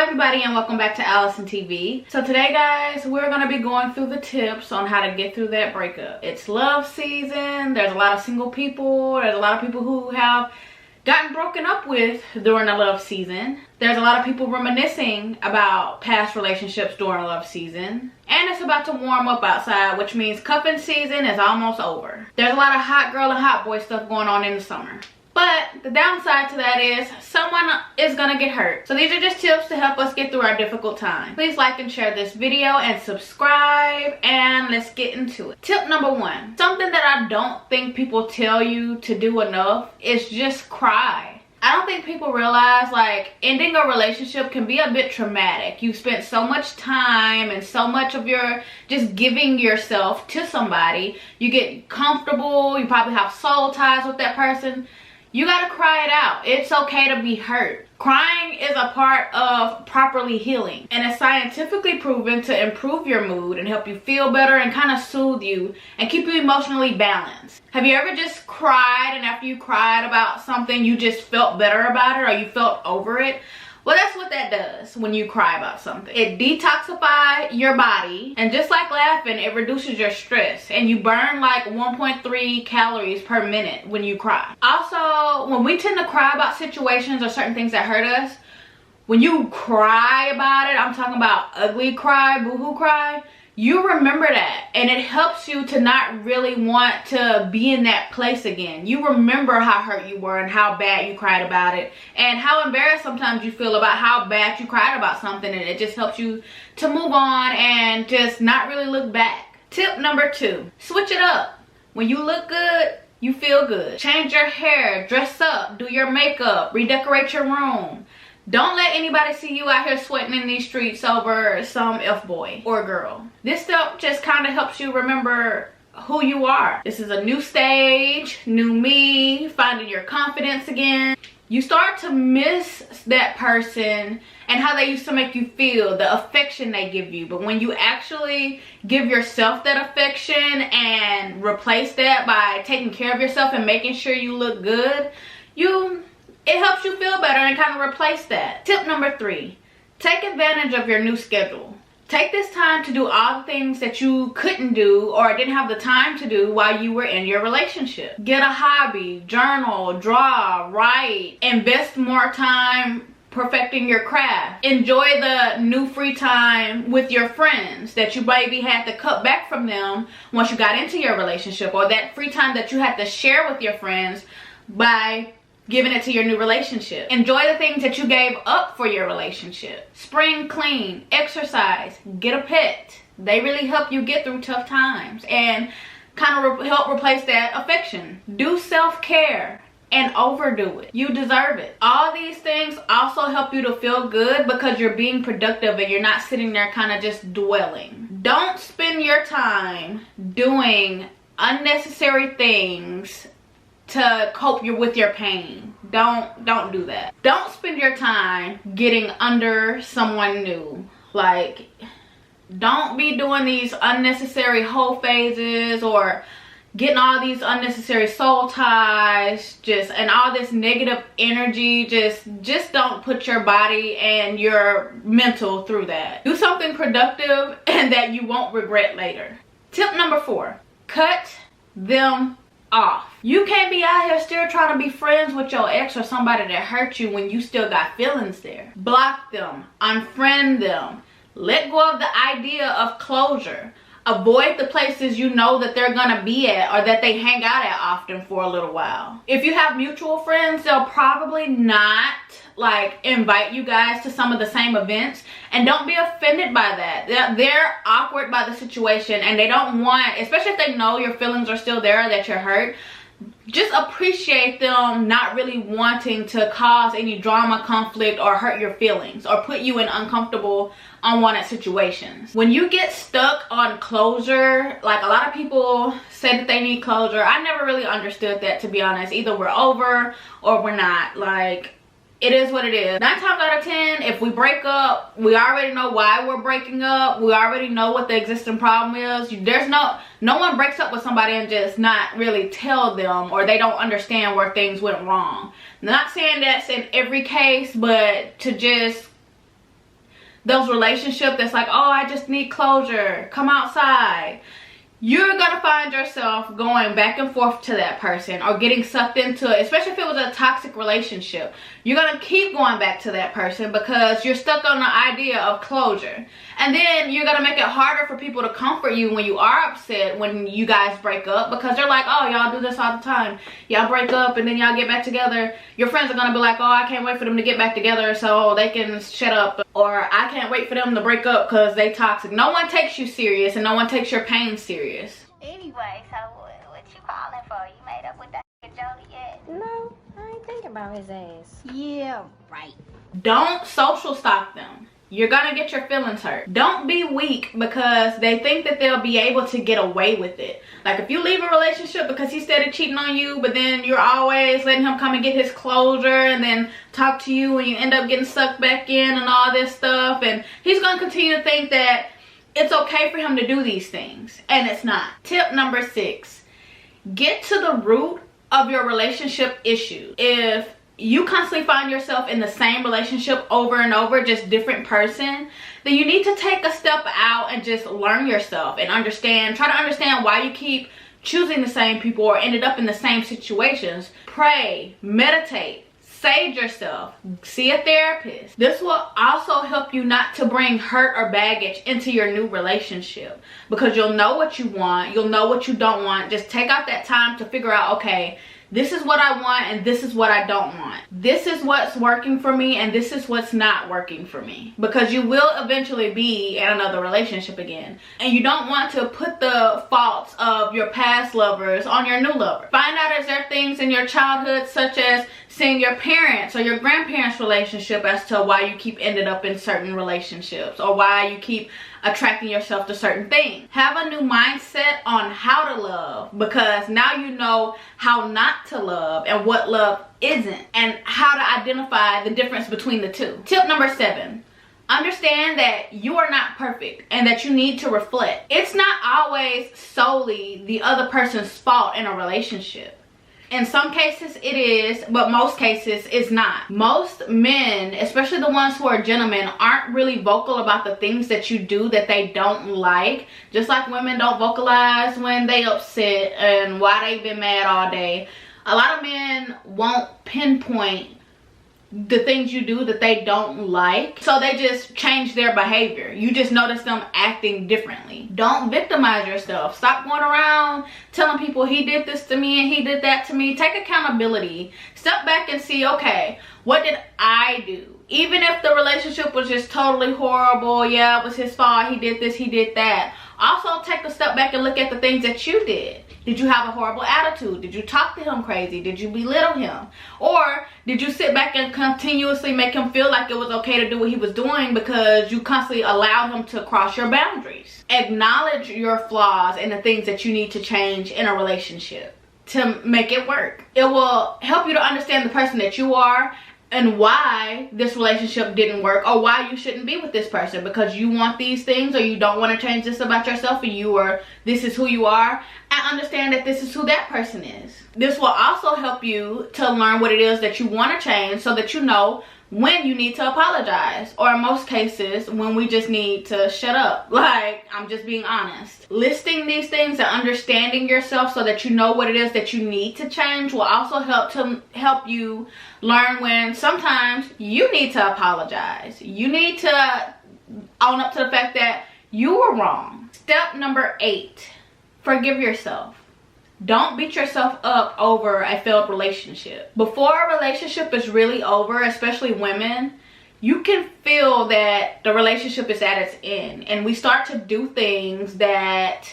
everybody, and welcome back to AllisonTV. So today, guys, we're going to be going through the tips on how to get through that breakup. It's love season. There's a lot of single people. There's a lot of people who have gotten broken up with during the love season. There's a lot of people reminiscing about past relationships during love season. And it's about to warm up outside, which means cuffing season is almost over. There's a lot of hot girl and hot boy stuff going on in the summer. But the downside to that is someone is gonna get hurt. So these are just tips to help us get through our difficult time. Please like and share this video and subscribe, and let's get into it. Tip number one, something that I don't think people tell you to do enough is just cry. I don't think people realize, like, ending a relationship can be a bit traumatic. You spent so much time and so much of your just giving yourself to somebody. You get comfortable, you probably have soul ties with that person. You gotta cry it out. It's okay to be hurt. Crying is a part of properly healing, and it's scientifically proven to improve your mood and help you feel better and kind of soothe you and keep you emotionally balanced. Have you ever just cried, and after you cried about something, you just felt better about it, or you felt over it? Well, that's what that does when you cry about something. It detoxifies your body, and just like laughing, it reduces your stress, and you burn like 1.3 calories per minute when you cry. Also, when we tend to cry about situations or certain things that hurt us, when you cry about it, I'm talking about ugly cry, boohoo cry, you remember that, and it helps you to not really want to be in that place again. You remember how hurt you were and how bad you cried about it, and how embarrassed sometimes you feel about how bad you cried about something, and it just helps you to move on and just not really look back. Tip number two, switch it up. When you look good, you feel good. Change your hair, dress up, do your makeup, redecorate your room. Don't let anybody see you out here sweating in these streets over some F-boy or girl. This step just kind of helps you remember who you are. This is a new stage, new me, finding your confidence again. You start to miss that person and how they used to make you feel, the affection they give you. But when you actually give yourself that affection and replace that by taking care of yourself and making sure you look good, it helps you feel better and kind of replace that. Tip number three, take advantage of your new schedule. Take this time to do all the things that you couldn't do or didn't have the time to do while you were in your relationship. Get a hobby, journal, draw, write, invest more time perfecting your craft. Enjoy the new free time with your friends that you maybe had to cut back from them once you got into your relationship, or that free time that you had to share with your friends by giving it to your new relationship. Enjoy the things that you gave up for your relationship. Spring clean, exercise, get a pet. They really help you get through tough times and kind of help replace that affection. Do self-care and overdo it. You deserve it. All these things also help you to feel good because you're being productive and you're not sitting there kind of just dwelling. Don't spend your time doing unnecessary things to cope with your pain. Don't do that. Don't spend your time getting under someone new. Like, don't be doing these unnecessary whole phases or getting all these unnecessary soul ties, and all this negative energy. Just don't put your body and your mental through that. Do something productive and that you won't regret later. Tip number four, cut them off. You can't be out here still trying to be friends with your ex or somebody that hurt you when you still got feelings there. Block them, unfriend them, let go of the idea of closure. Avoid the places you know that they're gonna be at or that they hang out at often for a little while. If you have mutual friends, they'll probably not like invite you guys to some of the same events, and don't be offended by that. They're awkward by the situation, and they don't want, especially if they know your feelings are still there, that you're hurt, just appreciate them not really wanting to cause any drama, conflict, or hurt your feelings or put you in uncomfortable, unwanted situations. When you get stuck on closure, like a lot of people say that they need closure, I never really understood that, to be honest. Either we're over or we're not. Like, it is what it is. 9 times out of 10, if we break up, we already know why we're breaking up. We already know what the existing problem is. There's no one breaks up with somebody and just not really tell them, or they don't understand where things went wrong. I'm not saying that's in every case, but to just those relationships that's like, oh, I just need closure, come outside, you're gonna find yourself going back and forth to that person or getting sucked into it, especially if it was a toxic relationship. You're gonna keep going back to that person because you're stuck on the idea of closure. And then you're gonna make it harder for people to comfort you when you are upset when you guys break up, because they're like, oh, y'all do this all the time. Y'all break up and then y'all get back together. Your friends are gonna be like, oh, I can't wait for them to get back together so they can shut up. Or I can't wait for them to break up because they toxic. No one takes you serious and no one takes your pain serious. Anyway, so what you calling for? You made up with that Jody yet? No, I ain't thinking about his ass. Yeah, right. Don't social stalk them. You're gonna get your feelings hurt. Don't be weak because they think that they'll be able to get away with it. Like if you leave a relationship because he started cheating on you, but then you're always letting him come and get his closure and then talk to you and you end up getting sucked back in and all this stuff, and he's gonna continue to think that it's okay for him to do these things, and it's not. Tip number 6, get to the root of your relationship issues. If you constantly find yourself in the same relationship over and over, just different person, then you need to take a step out and just learn yourself and understand, try to understand why you keep choosing the same people or ended up in the same situations. Pray, meditate, sage yourself, see a therapist. This will also help you not to bring hurt or baggage into your new relationship, because you'll know what you want, you'll know what you don't want. Just take out that time to figure out, okay, this is what I want and this is what I don't want. This is what's working for me and this is what's not working for me. Because you will eventually be in another relationship again. And you don't want to put the faults of your past lovers on your new lover. Find out, is there things in your childhood, such as seeing your parents or your grandparents' relationship, as to why you keep ended up in certain relationships or why you keep attracting yourself to certain things. Have a new mindset on how to love, because now you know how not to love and what love isn't, and how to identify the difference between the two. Tip number 7, understand that you are not perfect and that you need to reflect. It's not always solely the other person's fault in a relationship. In some cases it is, but most cases it's not. Most men, especially the ones who are gentlemen, aren't really vocal about the things that you do that they don't like. Just like women don't vocalize when they upset and why they've been mad all day. A lot of men won't pinpoint the things you do that they don't like, so they just change their behavior. You just notice them acting differently. Don't victimize yourself. Stop going around telling people he did this to me and he did that to me. Take accountability. Step back and see, okay, what did I do? Even if the relationship was just totally horrible, yeah, it was his fault, he did this, he did that. Also take a step back and look at the things that you did. Did you have a horrible attitude? Did you talk to him crazy? Did you belittle him? Or did you sit back and continuously make him feel like it was okay to do what he was doing because you constantly allowed him to cross your boundaries? Acknowledge your flaws and the things that you need to change in a relationship to make it work. It will help you to understand the person that you are and why this relationship didn't work, or why you shouldn't be with this person because you want these things, or you don't want to change this about yourself, and this is who you are, and understand that this is who that person is. This will also help you to learn what it is that you want to change, so that you know when you need to apologize, or in most cases when we just need to shut up. Like, I'm just being honest. Listing these things and understanding yourself so that you know what it is that you need to change will also help you learn when sometimes you need to apologize. You need to own up to the fact that you were wrong. Step number 8, forgive yourself. Don't beat yourself up over a failed relationship. Before a relationship is really over, especially women, you can feel that the relationship is at its end, and we start to do things that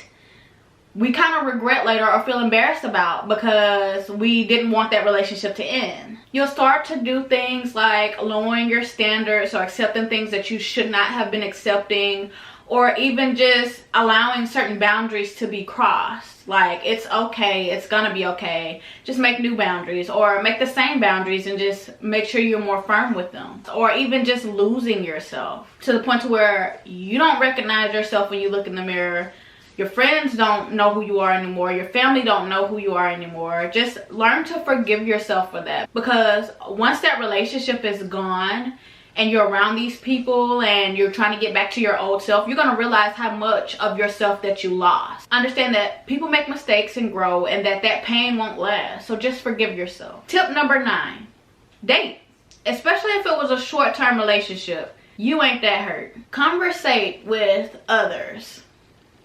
we kind of regret later or feel embarrassed about because we didn't want that relationship to end. You'll start to do things like lowering your standards or accepting things that you should not have been accepting, or even just allowing certain boundaries to be crossed. Like, it's okay, it's gonna be okay. Just make new boundaries, or make the same boundaries and just make sure you're more firm with them. Or even just losing yourself to the point to where you don't recognize yourself when you look in the mirror. Your friends don't know who you are anymore. Your family don't know who you are anymore. Just learn to forgive yourself for that. Because once that relationship is gone, and you're around these people and you're trying to get back to your old self, you're gonna realize how much of yourself that you lost. Understand that people make mistakes and grow, and that pain won't last. So just forgive yourself. Tip number 9, date. Especially if it was a short-term relationship, you ain't that hurt. Conversate with others,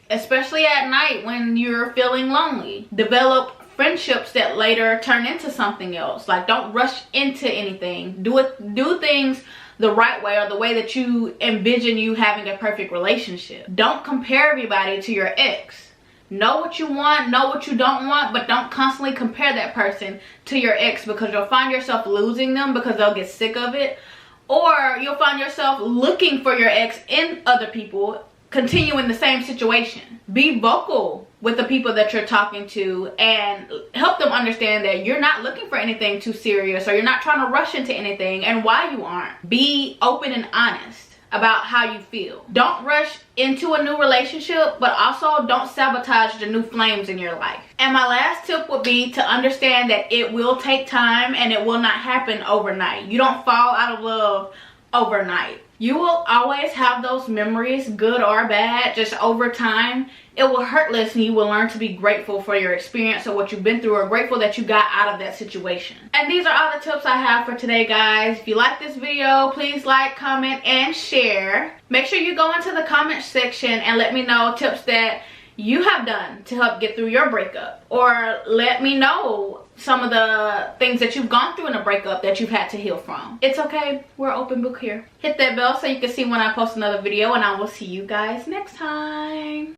especially at night when you're feeling lonely. Develop friendships that later turn into something else. Like, don't rush into anything. Do things the right way, or the way that you envision you having a perfect relationship. Don't compare everybody to your ex. Know what you want, know what you don't want, but don't constantly compare that person to your ex, because you'll find yourself losing them because they'll get sick of it. Or you'll find yourself looking for your ex in other people, continuing the same situation. Be vocal with the people that you're talking to and help them understand that you're not looking for anything too serious, or you're not trying to rush into anything, and why you aren't. Be open and honest about how you feel. Don't rush into a new relationship, but also don't sabotage the new flames in your life. And my last tip would be to understand that it will take time and it will not happen overnight. You don't fall out of love overnight. You will always have those memories, good or bad. Just over time, it will hurt less, and you will learn to be grateful for your experience or what you've been through, or grateful that you got out of that situation. And these are all the tips I have for today, guys. If you like this video, please like, comment, and share. Make sure you go into the comment section and let me know tips that you have done to help get through your breakup, or let me know some of the things that you've gone through in a breakup that you've had to heal from. It's okay, we're open book here. Hit that bell so you can see when I post another video, and I will see you guys next time.